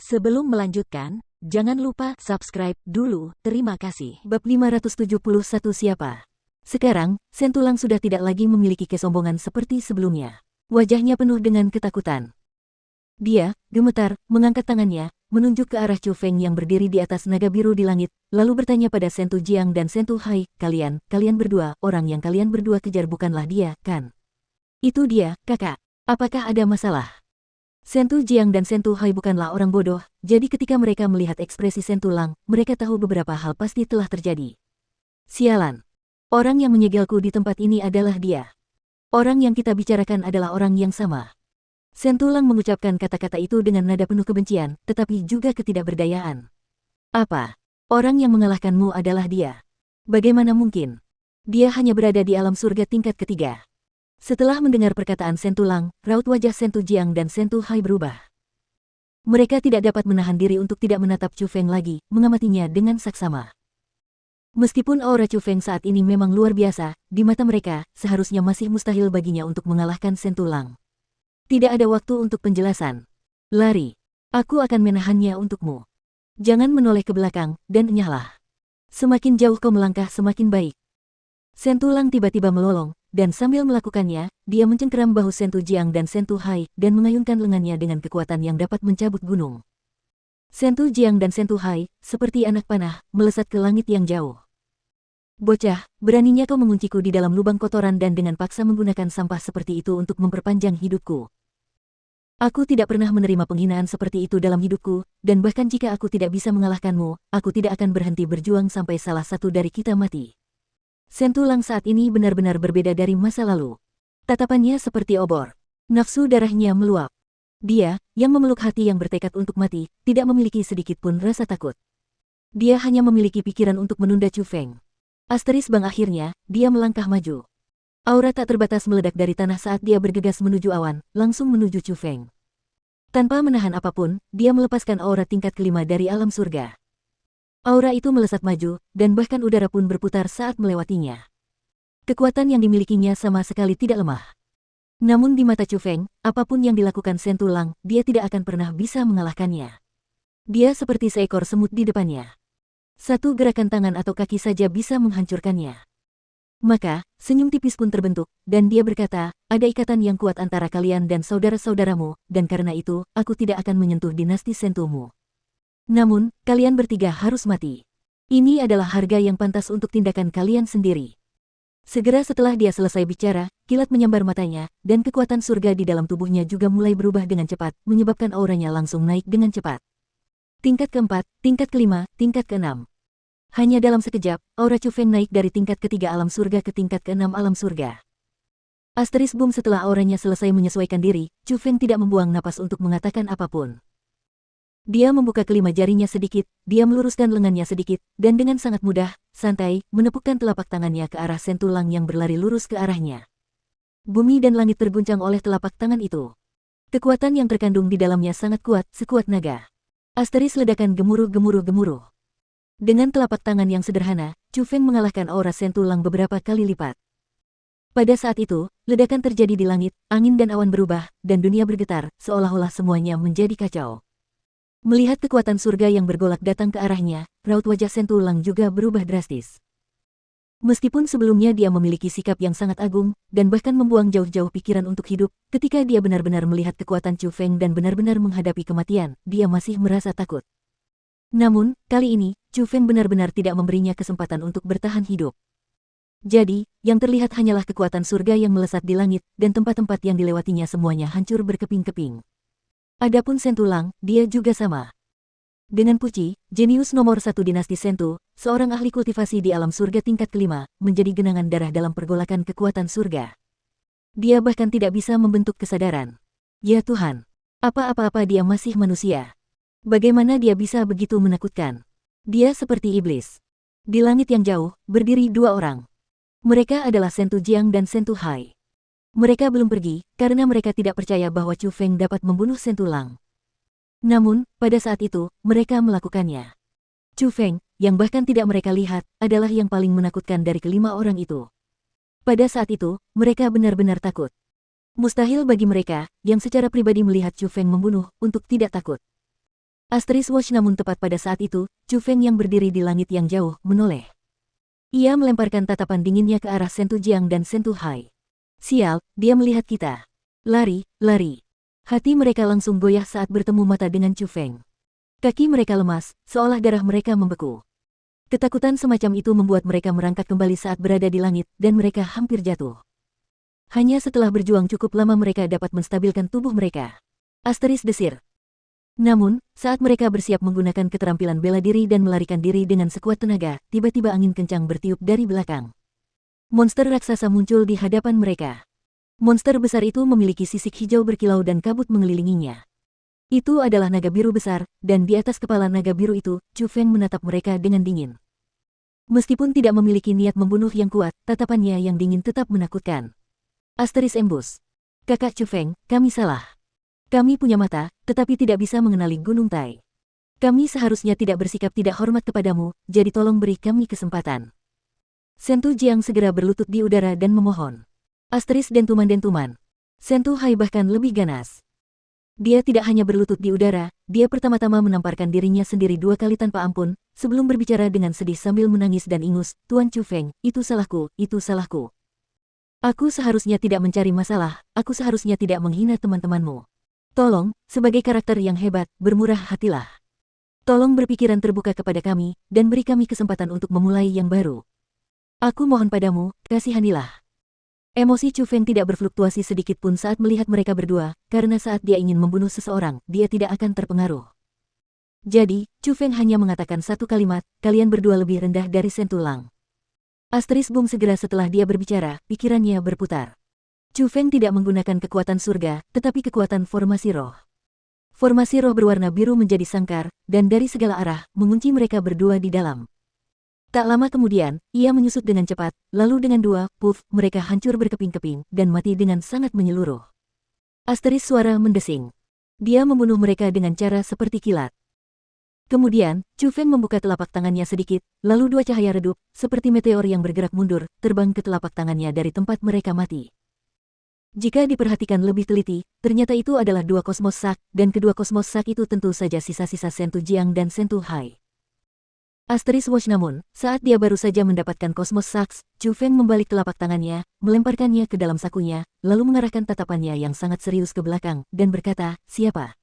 Sebelum melanjutkan, jangan lupa subscribe dulu, terima kasih. Bab 571 siapa? Sekarang, Sentulang sudah tidak lagi memiliki kesombongan seperti sebelumnya. Wajahnya penuh dengan ketakutan. Dia, gemetar, mengangkat tangannya, menunjuk ke arah Chu Feng yang berdiri di atas naga biru di langit, lalu bertanya pada Sentu Jiang dan Sentu Hai, kalian berdua, orang yang kalian berdua kejar bukanlah dia, kan? Itu dia, kakak. Apakah ada masalah? Sentu Jiang dan Sentu Hai bukanlah orang bodoh, jadi ketika mereka melihat ekspresi Sentulang, mereka tahu beberapa hal pasti telah terjadi. Sialan. Orang yang menyegelku di tempat ini adalah dia. Orang yang kita bicarakan adalah orang yang sama. Sentulang mengucapkan kata-kata itu dengan nada penuh kebencian, tetapi juga ketidakberdayaan. Apa? Orang yang mengalahkanmu adalah dia. Bagaimana mungkin? Dia hanya berada di alam surga tingkat ketiga. Setelah mendengar perkataan Sentulang, raut wajah Sentu Jiang dan Sentu Hai berubah. Mereka tidak dapat menahan diri untuk tidak menatap Chu Feng lagi, mengamatinya dengan saksama. Meskipun aura Chu Feng saat ini memang luar biasa, di mata mereka, seharusnya masih mustahil baginya untuk mengalahkan Sentulang. Tidak ada waktu untuk penjelasan. Lari. Aku akan menahannya untukmu. Jangan menoleh ke belakang, dan enyahlah. Semakin jauh kau melangkah semakin baik. Sentulang tiba-tiba melolong, dan sambil melakukannya, dia mencengkeram bahu Sentu Jiang dan Sentu Hai, dan mengayunkan lengannya dengan kekuatan yang dapat mencabut gunung. Sentu Jiang dan Sentu Hai, seperti anak panah, melesat ke langit yang jauh. Bocah, beraninya kau mengunciku di dalam lubang kotoran dan dengan paksa menggunakan sampah seperti itu untuk memperpanjang hidupku. Aku tidak pernah menerima penghinaan seperti itu dalam hidupku, dan bahkan jika aku tidak bisa mengalahkanmu, aku tidak akan berhenti berjuang sampai salah satu dari kita mati. Sentulang saat ini benar-benar berbeda dari masa lalu. Tatapannya seperti obor. Nafsu darahnya meluap. Dia, yang memeluk hati yang bertekad untuk mati, tidak memiliki sedikit pun rasa takut. Dia hanya memiliki pikiran untuk menunda Chu Feng. Bang akhirnya, dia melangkah maju. Aura tak terbatas meledak dari tanah saat dia bergegas menuju awan, langsung menuju Chu Feng. Tanpa menahan apapun, dia melepaskan aura tingkat kelima dari alam surga. Aura itu melesat maju, dan bahkan udara pun berputar saat melewatinya. Kekuatan yang dimilikinya sama sekali tidak lemah. Namun di mata Chu Feng, apapun yang dilakukan Sentulang, dia tidak akan pernah bisa mengalahkannya. Dia seperti seekor semut di depannya. Satu gerakan tangan atau kaki saja bisa menghancurkannya. Maka, senyum tipis pun terbentuk, dan dia berkata, ada ikatan yang kuat antara kalian dan saudara-saudaramu, dan karena itu, aku tidak akan menyentuh dinasti Sentumu. Namun, kalian bertiga harus mati. Ini adalah harga yang pantas untuk tindakan kalian sendiri. Segera setelah dia selesai bicara, kilat menyambar matanya, dan kekuatan surga di dalam tubuhnya juga mulai berubah dengan cepat, menyebabkan auranya langsung naik dengan cepat. Tingkat keempat, tingkat kelima, tingkat keenam. Hanya dalam sekejap, aura Chu Feng naik dari tingkat ketiga alam surga ke tingkat keenam alam surga. Boom setelah auranya selesai menyesuaikan diri, Chu Feng tidak membuang napas untuk mengatakan apapun. Dia membuka kelima jarinya sedikit, dia meluruskan lengannya sedikit, dan dengan sangat mudah, santai, menepukkan telapak tangannya ke arah Sentulang yang berlari lurus ke arahnya. Bumi dan langit terguncang oleh telapak tangan itu. Kekuatan yang terkandung di dalamnya sangat kuat, sekuat naga. Ledakan gemuruh-gemuruh-gemuruh. Dengan telapak tangan yang sederhana, Chu Feng mengalahkan aura Sentulang beberapa kali lipat. Pada saat itu, ledakan terjadi di langit, angin dan awan berubah, dan dunia bergetar, seolah-olah semuanya menjadi kacau. Melihat kekuatan surga yang bergolak datang ke arahnya, raut wajah Sentulang juga berubah drastis. Meskipun sebelumnya dia memiliki sikap yang sangat agung, dan bahkan membuang jauh-jauh pikiran untuk hidup, ketika dia benar-benar melihat kekuatan Chu Feng dan benar-benar menghadapi kematian, dia masih merasa takut. Namun, kali ini, Chu Feng benar-benar tidak memberinya kesempatan untuk bertahan hidup. Jadi, yang terlihat hanyalah kekuatan surga yang melesat di langit, dan tempat-tempat yang dilewatinya semuanya hancur berkeping-keping. Adapun Sentulang, dia juga sama. Dengan Puci, jenius nomor satu dinasti Sentu, seorang ahli kultivasi di alam surga tingkat kelima, menjadi genangan darah dalam pergolakan kekuatan surga. Dia bahkan tidak bisa membentuk kesadaran. Ya Tuhan, apa-apa dia masih manusia. Bagaimana dia bisa begitu menakutkan? Dia seperti iblis. Di langit yang jauh, berdiri dua orang. Mereka adalah Sentu Jiang dan Sentu Hai. Mereka belum pergi, karena mereka tidak percaya bahwa Chu Feng dapat membunuh Sentulang. Namun, pada saat itu, mereka melakukannya. Chu Feng, yang bahkan tidak mereka lihat, adalah yang paling menakutkan dari kelima orang itu. Pada saat itu, mereka benar-benar takut. Mustahil bagi mereka, yang secara pribadi melihat Chu Feng membunuh, untuk tidak takut. Asteris Watch namun tepat pada saat itu, Chu Feng yang berdiri di langit yang jauh, menoleh. Ia melemparkan tatapan dinginnya ke arah Sentu Jiang dan Sentu Hai. Sial, dia melihat kita. Lari, lari. Hati mereka langsung goyah saat bertemu mata dengan Chu Feng. Kaki mereka lemas, seolah darah mereka membeku. Ketakutan semacam itu membuat mereka merangkak kembali saat berada di langit, dan mereka hampir jatuh. Hanya setelah berjuang cukup lama mereka dapat menstabilkan tubuh mereka. Asteris desir. Namun, saat mereka bersiap menggunakan keterampilan bela diri dan melarikan diri dengan sekuat tenaga, tiba-tiba angin kencang bertiup dari belakang. Monster raksasa muncul di hadapan mereka. Monster besar itu memiliki sisik hijau berkilau dan kabut mengelilinginya. Itu adalah naga biru besar, dan di atas kepala naga biru itu, Chu Feng menatap mereka dengan dingin. Meskipun tidak memiliki niat membunuh yang kuat, tatapannya yang dingin tetap menakutkan. Asteris embus. Kakak Chu Feng, kami salah. Kami punya mata, tetapi tidak bisa mengenali Gunung Tai. Kami seharusnya tidak bersikap tidak hormat kepadamu, jadi tolong beri kami kesempatan. Sentu Jiang segera berlutut di udara dan memohon. Asteris dentuman-dentuman. Sentu Hai bahkan lebih ganas. Dia tidak hanya berlutut di udara, dia pertama-tama menamparkan dirinya sendiri 2 kali tanpa ampun, sebelum berbicara dengan sedih sambil menangis dan ingus, Tuan Chu Feng, itu salahku, itu salahku. Aku seharusnya tidak mencari masalah, aku seharusnya tidak menghina teman-temanmu. Tolong, sebagai karakter yang hebat, bermurah hatilah. Tolong berpikiran terbuka kepada kami, dan beri kami kesempatan untuk memulai yang baru. Aku mohon padamu, kasihanilah. Emosi Chu Feng tidak berfluktuasi sedikit pun saat melihat mereka berdua, karena saat dia ingin membunuh seseorang, dia tidak akan terpengaruh. Jadi, Chu Feng hanya mengatakan satu kalimat, kalian berdua lebih rendah dari Sentulang. Asteris boom segera setelah dia berbicara, pikirannya berputar. Chu Feng tidak menggunakan kekuatan surga, tetapi kekuatan formasi roh. Formasi roh berwarna biru menjadi sangkar, dan dari segala arah, mengunci mereka berdua di dalam. Tak lama kemudian, ia menyusut dengan cepat, lalu dengan 2 puff, mereka hancur berkeping-keping, dan mati dengan sangat menyeluruh. Asteris suara mendesing. Dia membunuh mereka dengan cara seperti kilat. Kemudian, Chu Feng membuka telapak tangannya sedikit, lalu 2 cahaya redup, seperti meteor yang bergerak mundur, terbang ke telapak tangannya dari tempat mereka mati. Jika diperhatikan lebih teliti, ternyata itu adalah 2 kosmos sak, dan kedua kosmos sak itu tentu saja sisa-sisa Sentu Jiang dan Sentu Hai. Asteris Watch namun, saat dia baru saja mendapatkan kosmos saks, Chu Feng membalik telapak tangannya, melemparkannya ke dalam sakunya, lalu mengarahkan tatapannya yang sangat serius ke belakang, dan berkata, siapa?